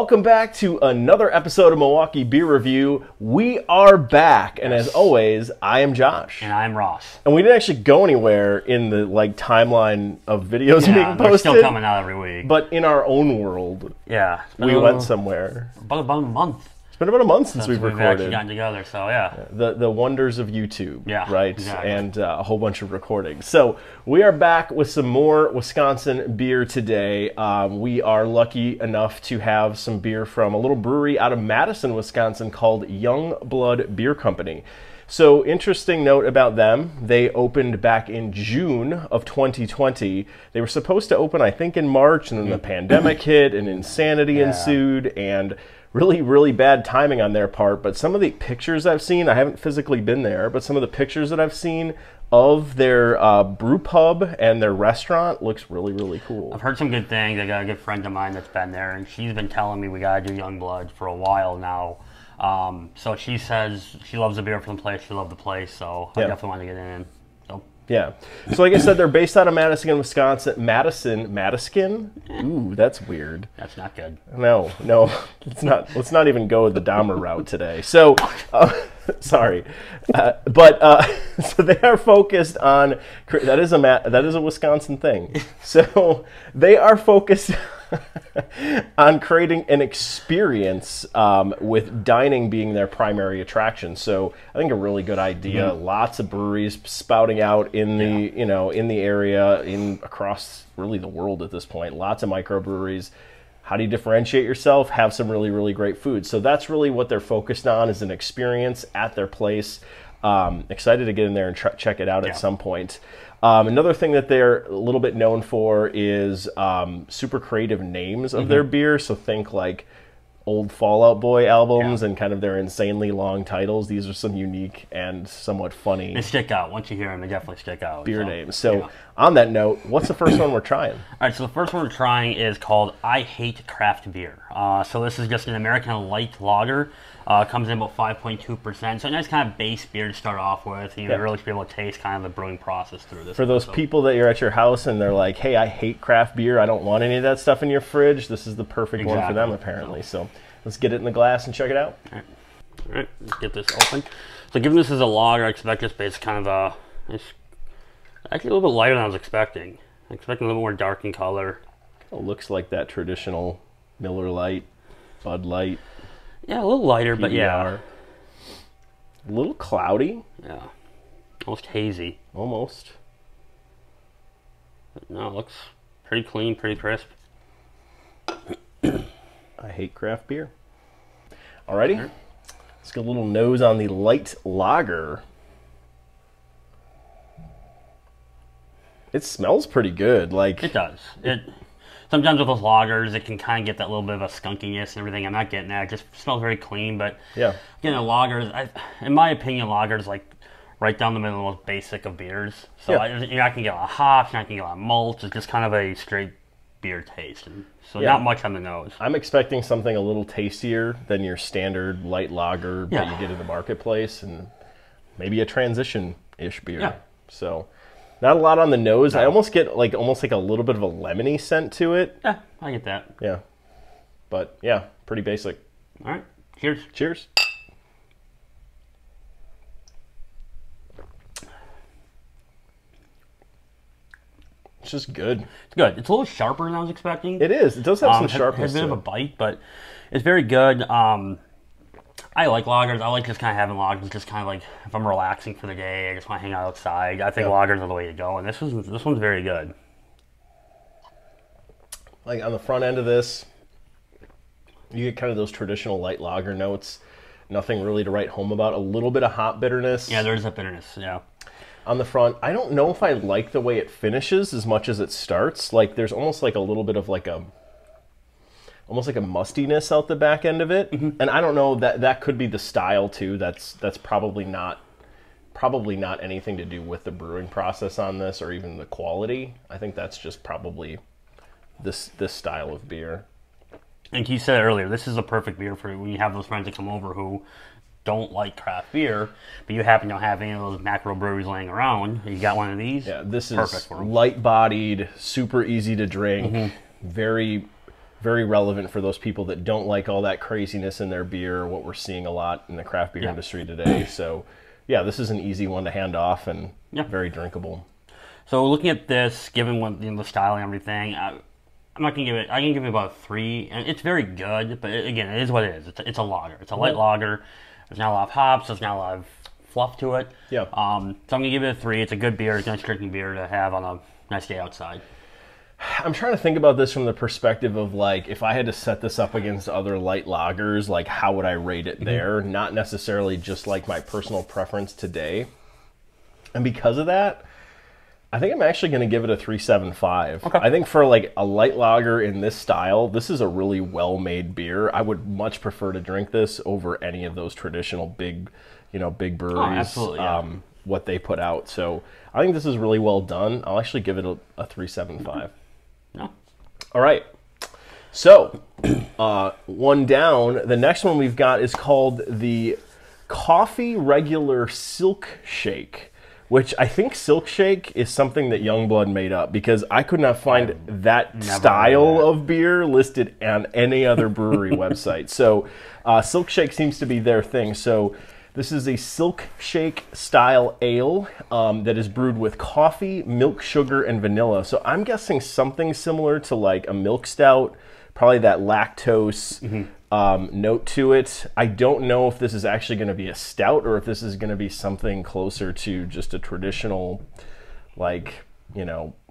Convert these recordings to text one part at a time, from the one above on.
Welcome back to another episode of Milwaukee Beer Review. We are back, and as always, I am Josh. And I'm Ross. And we didn't actually go anywhere in the timeline of videos being posted. They're still coming out every week. But in our own world, we went somewhere. About a month. It's been about a month since we've recorded. We've actually gotten together, so yeah. The wonders of YouTube, right? Exactly. And a whole bunch of recordings. So we are back with some more Wisconsin beer today. We are lucky enough to have some beer from a little brewery out of Madison, Wisconsin called Youngblood Beer Company. So interesting note about them, they opened back in June of 2020. They were supposed to open, I think, in March, and then the pandemic hit and insanity ensued, and really bad timing on their part. But some of the pictures I've seen, I haven't physically been there, but some of the pictures that I've seen of their brew pub and their restaurant looks really cool. I've heard some good things. I got a good friend of mine that's been there, and she's been telling me we gotta do Youngblood for a while now. So she says she loves the beer from the place, she loved the place, so I definitely want to get in. Yeah. So like I said, they're based out of Madison, Wisconsin. Madison? Ooh, that's weird. That's not good. No. Let's not even go the Dahmer route today. So, sorry. So they are focused on, that is a Wisconsin thing. So they are focused on creating an experience with dining being their primary attraction. So I think a really good idea. Lots of breweries spouting out in the in the area, across really the world at this point. Lots of microbreweries. How do you differentiate yourself? Have some really great food. So that's really what they're focused on, is an experience at their place. Excited to get in there and check it out at some point. Another thing that they're a little bit known for is super creative names of their beer. So think like old Fall Out Boy albums and kind of their insanely long titles. These are some unique and somewhat funny. They stick out. Once you hear them, they definitely stick out. Beer names. So on that note, what's the first one we're trying? All right, so the first one we're trying is called I Hate Craft Beer. So this is just an American light lager. Comes in about 5.2%. So a nice kind of base beer to start off with. You really should be able to taste kind of the brewing process through this. For those people that you're at your house and they're like, hey, I hate craft beer, I don't want any of that stuff in your fridge, this is the perfect one for them, apparently. So let's get it in the glass and check it out. All right, let's get this open. So given this is a lager, I expect this base kind of it's actually a little bit lighter than I was expecting. I expected a little more dark in color. It looks like that traditional Miller Lite, Bud Light. Yeah, a little lighter, PBR. But yeah. A little cloudy. Yeah. Almost hazy. Almost. But no, it looks pretty clean, pretty crisp. I hate craft beer. Alrighty. Let's get a little nose on the light lager. It smells pretty good. It does. Sometimes with those lagers, it can kind of get that little bit of a skunkiness and everything. I'm not getting that. It just smells very clean. But again, a lager, in my opinion, lagers like right down the middle, the most basic of beers. So you're not gonna get a lot of hops, you're not gonna get a lot of malts. It's just kind of a straight beer taste, and so not much on the nose. I'm expecting something a little tastier than your standard light lager that you get in the marketplace, and maybe a transition-ish beer. Yeah. So. Not a lot on the nose. No. I almost get almost like a little bit of a lemony scent to it. Yeah, I get that. Yeah. But yeah, pretty basic. All right. Cheers. Cheers. It's just good. It's good. It's a little sharper than I was expecting. It is. It does have some sharpness. It has a bit of a bite, but it's very good. I like lagers. I like just kind of having lagers, just kind of like if I'm relaxing for the day, I just want to hang out outside. I think lagers are the way to go, and this one's very good. Like on the front end of this, you get kind of those traditional light lager notes. Nothing really to write home about. A little bit of hop bitterness. Yeah, there's a bitterness, yeah. On the front, I don't know if I like the way it finishes as much as it starts. Like there's almost like a little bit of almost like a mustiness out the back end of it. And I don't know, that could be the style too. That's probably not anything to do with the brewing process on this or even the quality. I think that's just probably this style of beer. And you said earlier, this is a perfect beer for when you have those friends that come over who don't like craft beer, but you happen to have any of those macro breweries laying around. You got one of these? Yeah, this perfect is for them. Light-bodied, super easy to drink, very very relevant for those people that don't like all that craziness in their beer, what we're seeing a lot in the craft beer industry today. So, yeah, this is an easy one to hand off and very drinkable. So looking at this, given what the style and everything, I'm not gonna give it. I can give it about a 3, and it's very good. But again, it is what it is. It's a lager. It's a light lager. There's not a lot of hops. There's not a lot of fluff to it. Yeah. So I'm gonna give it a 3. It's a good beer. It's a nice drinking beer to have on a nice day outside. I'm trying to think about this from the perspective of, like, if I had to set this up against other light lagers, like, how would I rate it there? Not necessarily just like my personal preference today. And because of that, I think I'm actually going to give it a 3.75. Okay. I think for like a light lager in this style, this is a really well-made beer. I would much prefer to drink this over any of those traditional big breweries. Oh, absolutely, yeah. What they put out. So I think this is really well done. I'll actually give it a 3.75. No. All right. So one down. The next one we've got is called the Coffee Regular Silkshake, which I think Silkshake is something that Youngblood made up, because I could not find that style of beer listed on any other brewery website. So Silkshake seems to be their thing. So this is a Silkshake style ale that is brewed with coffee, milk, sugar, and vanilla. So I'm guessing something similar to like a milk stout, probably that lactose note to it. I don't know if this is actually going to be a stout or if this is going to be something closer to just a traditional, like,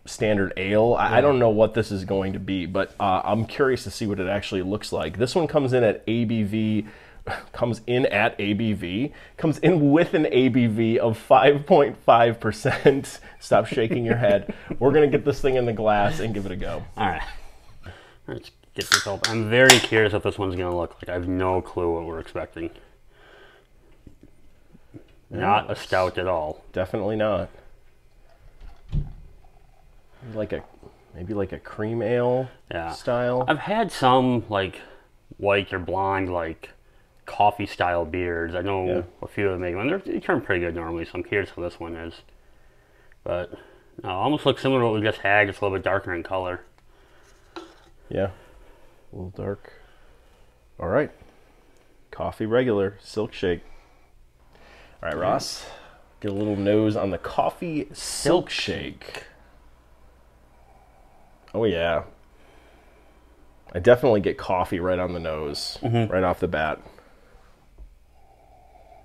standard ale. I don't know what this is going to be, but I'm curious to see what it actually looks like. This one comes in with an ABV of 5.5%. Stop shaking your head. We're going to get this thing in the glass and give it a go. All right. Let's get this open. I'm very curious what this one's going to look like. I have no clue what we're expecting. Not a stout at all. Definitely not. Maybe like a cream ale style. I've had some like white or blonde like coffee style beers. I know a few of them make them. They turn pretty good normally, so I'm curious how this one is. But no, almost looks similar to what we just had, just a little bit darker in color. Yeah, a little dark. All right, Coffee Regular Silkshake. All right, Ross, get a little nose on the Coffee Silkshake. Oh yeah, I definitely get coffee right on the nose, right off the bat.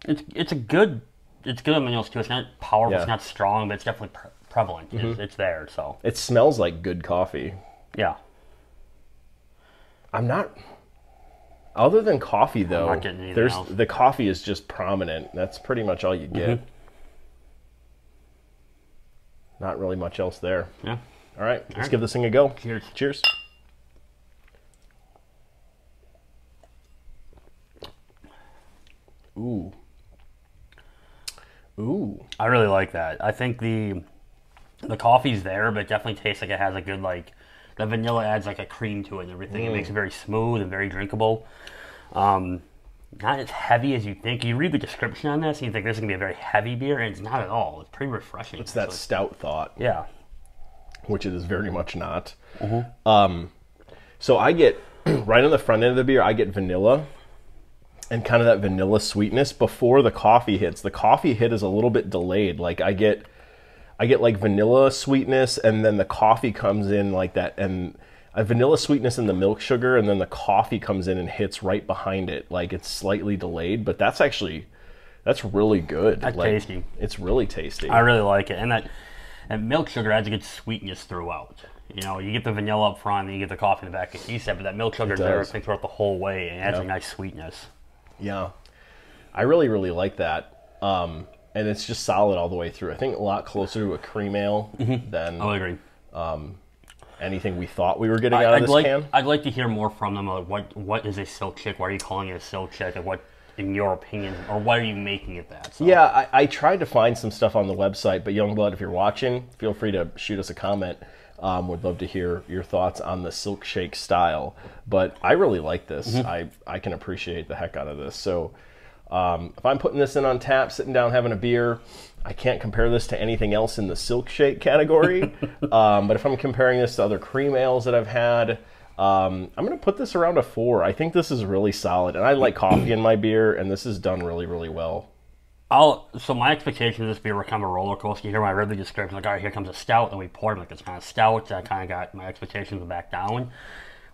It's good on the nose too. It's not powerful, it's not strong, but it's definitely prevalent. It's there, so. It smells like good coffee. Yeah. I'm not, other than coffee though, I'm not getting anything else. The coffee is just prominent. That's pretty much all you get. Not really much else there. Yeah. All right, let's give this thing a go. Cheers. Cheers. Ooh. Ooh. I really like that. I think the coffee's there, but it definitely tastes like it has a good, like, the vanilla adds like a cream to it and everything. It makes it very smooth and very drinkable. Not as heavy as you think. You read the description on this and you think this is going to be a very heavy beer, and it's not at all. It's pretty refreshing. It's that stout thought. Yeah. Which it is very much not. So I get, right on the front end of the beer, I get vanilla and kind of that vanilla sweetness before the coffee hits. The coffee hit is a little bit delayed. Like I get like vanilla sweetness, and then the coffee comes in like that, and a vanilla sweetness in the milk sugar, and then the coffee comes in and hits right behind it. Like it's slightly delayed, but that's really good. That's like, tasty. It's really tasty. I really like it, and that milk sugar adds a good sweetness throughout. You get the vanilla up front, and you get the coffee in the back, as you said, but that milk sugar is there throughout the whole way, and it adds a nice sweetness. Yeah, I really, really like that. And it's just solid all the way through. I think a lot closer to a cream ale than I agree. Anything we thought we were getting out of this can. I'd like to hear more from them. What is a Silkshake? Why are you calling it a Silkshake? And what, in your opinion, or why are you making it that? So. Yeah, I tried to find some stuff on the website, but Youngblood, if you're watching, feel free to shoot us a comment. Would love to hear your thoughts on the Silkshake style. But I really like this. I can appreciate the heck out of this. So if I'm putting this in on tap, sitting down having a beer, I can't compare this to anything else in the Silkshake category. But if I'm comparing this to other cream ales that I've had, I'm going to put this around a 4. I think this is really solid. And I like coffee in my beer, and this is done really, really well. So my expectation of this beer were kind of a roller coaster. You hear when I read the description, like, all right, here comes a stout, and we poured it like it's kind of stout. I kind of got my expectations back down.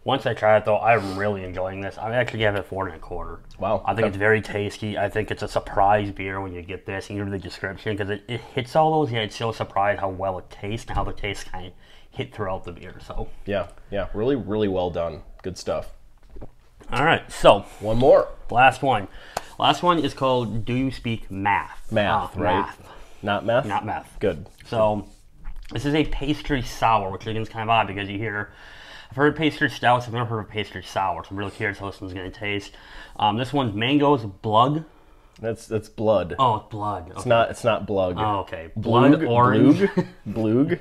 Once I tried it, though, I'm really enjoying this. I actually gave it 4 1/4. Wow. I think it's very tasty. I think it's a surprise beer when you get this and you read the description, because it hits all those, yet it's so surprised how well it tastes and how the taste kind of hit throughout the beer. So yeah, really, really well done. Good stuff. All right, so one more. Last one. Last one is called Do You Speak Math? Math, right? Math. Not meth? Not meth. Good. So this is a pastry sour, which again is kind of odd because you hear, I've heard pastry stouts, I've never heard of pastry sour, so I'm really curious how this one's going to taste. This one's mangoes blood. That's blood. Oh, it's blood. Okay. It's not blug. Oh, okay. Blood orange. Bloog.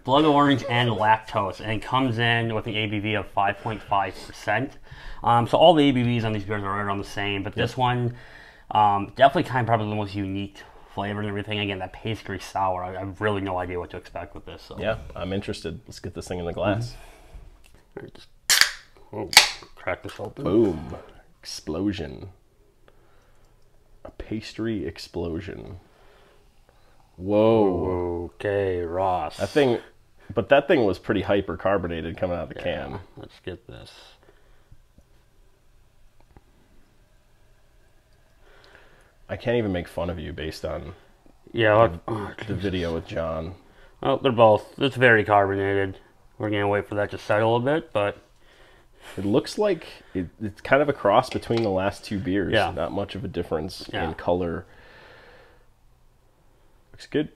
Blood orange and lactose, and it comes in with an ABV of 5.5%. So all the ABVs on these beers are right around the same, but this one definitely kind of probably the most unique flavor and everything. Again, that pastry sour. I have really no idea what to expect with this. So. Yeah, I'm interested. Let's get this thing in the glass. Crack this open. Boom. Explosion. A pastry explosion. Whoa. Okay, Ross. That thing was pretty hyper-carbonated coming out of the can. Let's get this. I can't even make fun of you based on the video with John. Well, they're both. It's very carbonated. We're going to wait for that to settle a bit, but... It looks like it's kind of a cross between the last two beers. Yeah. Not much of a difference in color. Looks good.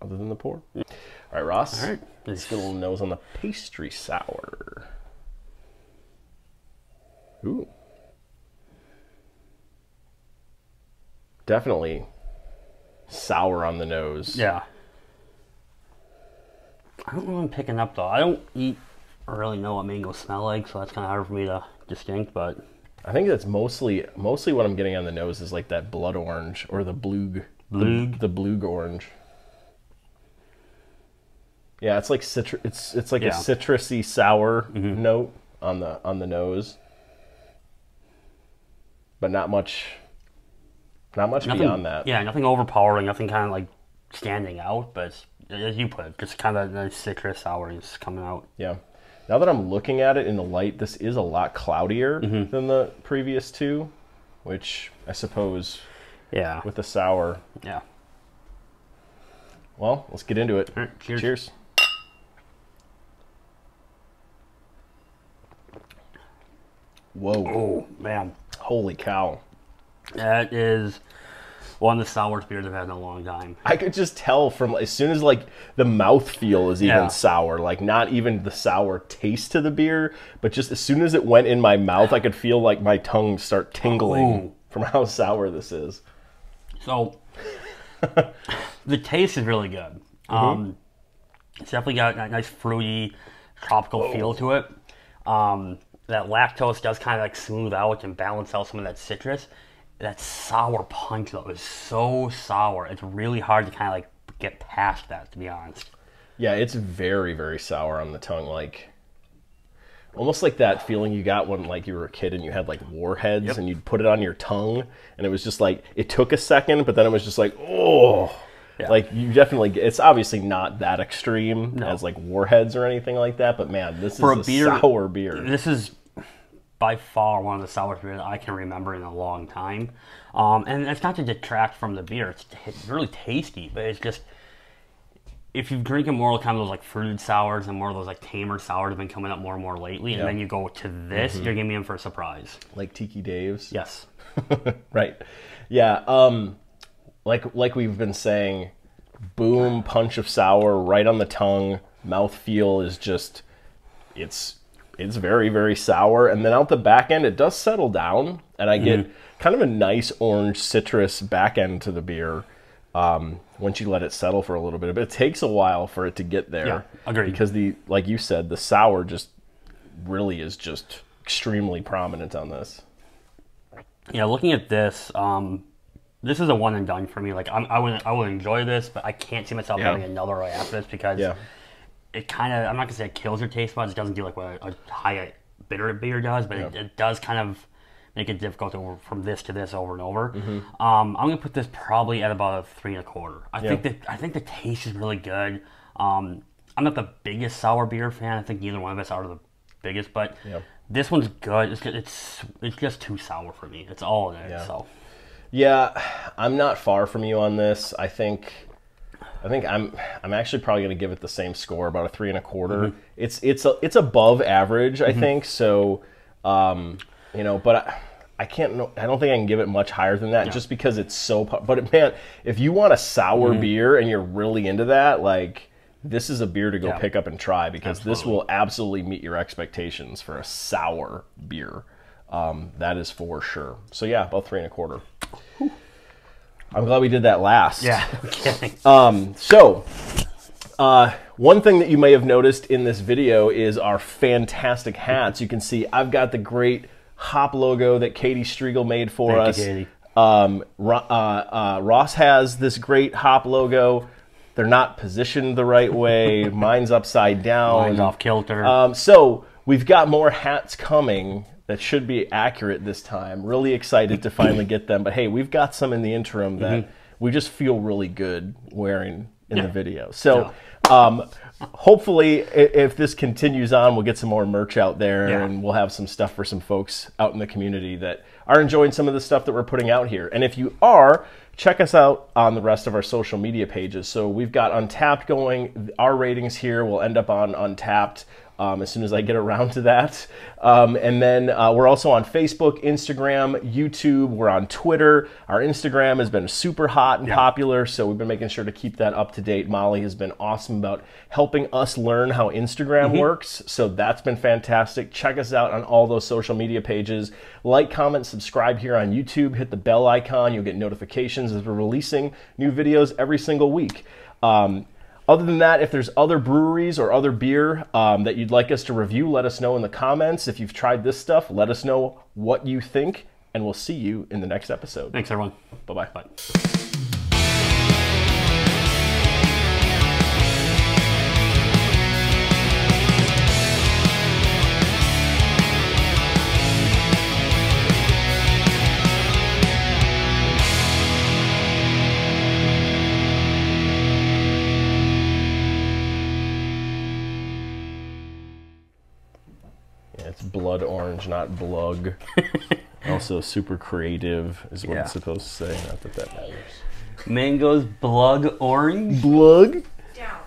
Other than the pour. All right, Ross. All right. Let's get a little nose on the pastry sour. Ooh. Definitely sour on the nose. Yeah. I don't know what I'm picking up, though. I don't eat or really know what mangoes smell like, so that's kind of hard for me to distinct, but... I think that's mostly what I'm getting on the nose is like that blood orange or the bloog. The bloog orange. Yeah, it's like it's like a citrusy sour note on the nose. But not much beyond that. Yeah, nothing overpowering, nothing kind of like standing out, but as you put it, just kind of nice citrus sourness coming out. Yeah. Now that I'm looking at it in the light, this is a lot cloudier than the previous two, which I suppose, with the sour. Yeah. Well, let's get into it. All right, cheers. Cheers. Whoa. Oh, man. Holy cow. That is one of the sourest beers I've had in a long time. I could just tell from as soon as like the mouthfeel is even sour, like not even the sour taste to the beer, but just as soon as it went in my mouth, I could feel like my tongue start tingling from how sour this is. So the taste is really good. It's definitely got a nice fruity, tropical feel to it. That lactose does kind of like smooth out and balance out some of that citrus. That sour punch, though, is so sour. It's really hard to kind of like get past that, to be honest. Yeah, it's very, very sour on the tongue. Like, almost like that feeling you got when like you were a kid and you had like warheads and you'd put it on your tongue and it was just like, it took a second, but then it was just like, oh. Yeah. Like, you definitely, it's obviously not that extreme as like warheads or anything like that, but man, this is a sour beer. This is by far one of the sourest beers I can remember in a long time. And it's not to detract from the beer. It's really tasty, but it's just, if you're drinking more kind of those like fruited sours and more of those like tamer sours have been coming up more and more lately, and then you go to this, you're getting me in for a surprise. Like Tiki Dave's? Yes. Right. Yeah. Like we've been saying, boom, punch of sour right on the tongue. Mouthfeel is just, it's very, very sour. And then out the back end, it does settle down. And I get kind of a nice orange citrus back end to the beer once you let it settle for a little bit. But it takes a while for it to get there. Yeah, agreed. Because like you said, the sour just really is just extremely prominent on this. Yeah, looking at this, this is a one and done for me. Like I would enjoy this, but I can't see myself having another right after this because it kind of, I'm not gonna say it kills your taste buds. It doesn't do like what a high bitter beer does, but it does kind of make it difficult from this to this over and over. I'm gonna put this probably at about a 3 1/4. I think the taste is really good. I'm not the biggest sour beer fan. I think neither one of us are the biggest, but this one's good. It's just too sour for me. It's all in it. So yeah, I'm not far from you on this. I think I'm actually probably going to give it the same score, about a 3 1/4. It's above average, I think. So, you know, but I don't think I can give it much higher than that, just because it's so. But man, if you want a sour beer and you're really into that, like, this is a beer to go pick up and try, because this will absolutely meet your expectations for a sour beer. That is for sure. So yeah, about 3 1/4. I'm glad we did that last. Yeah, I'm kidding. One thing that you may have noticed in this video is our fantastic hats. You can see I've got the great hop logo that Katie Striegel made for us. Thank you, Katie. Ross has this great hop logo. They're not positioned the right way. Mine's upside down. Mine's off kilter. So we've got more hats coming that should be accurate this time. Really excited to finally get them. But hey, we've got some in the interim that we just feel really good wearing in the video. So hopefully, if this continues on, we'll get some more merch out there, and we'll have some stuff for some folks out in the community that are enjoying some of the stuff that we're putting out here. And if you are, check us out on the rest of our social media pages. So we've got Untappd going. Our ratings here will end up on Untappd as soon as I get around to that. And then we're also on Facebook, Instagram, YouTube. We're on Twitter. Our Instagram has been super hot and popular, so we've been making sure to keep that up to date. Molly has been awesome about helping us learn how Instagram works, so that's been fantastic. Check us out on all those social media pages. Like, comment, subscribe here on YouTube. Hit the bell icon. You'll get notifications as we're releasing new videos every single week. Other than that, if there's other breweries or other beer that you'd like us to review, let us know in the comments. If you've tried this stuff, let us know what you think, and we'll see you in the next episode. Thanks, everyone. Bye-bye. Bye. It's blood orange, not blug. Also super creative is what it's supposed to say. Not that that matters. Mango's blood orange? Blug? Down.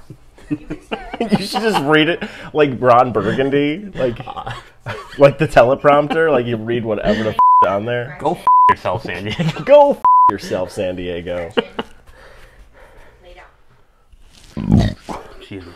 You should just read it like Ron Burgundy. Like the teleprompter. Like you read whatever the down there. Go yourself, San Diego. Go yourself, San Diego. Lay down. Jesus.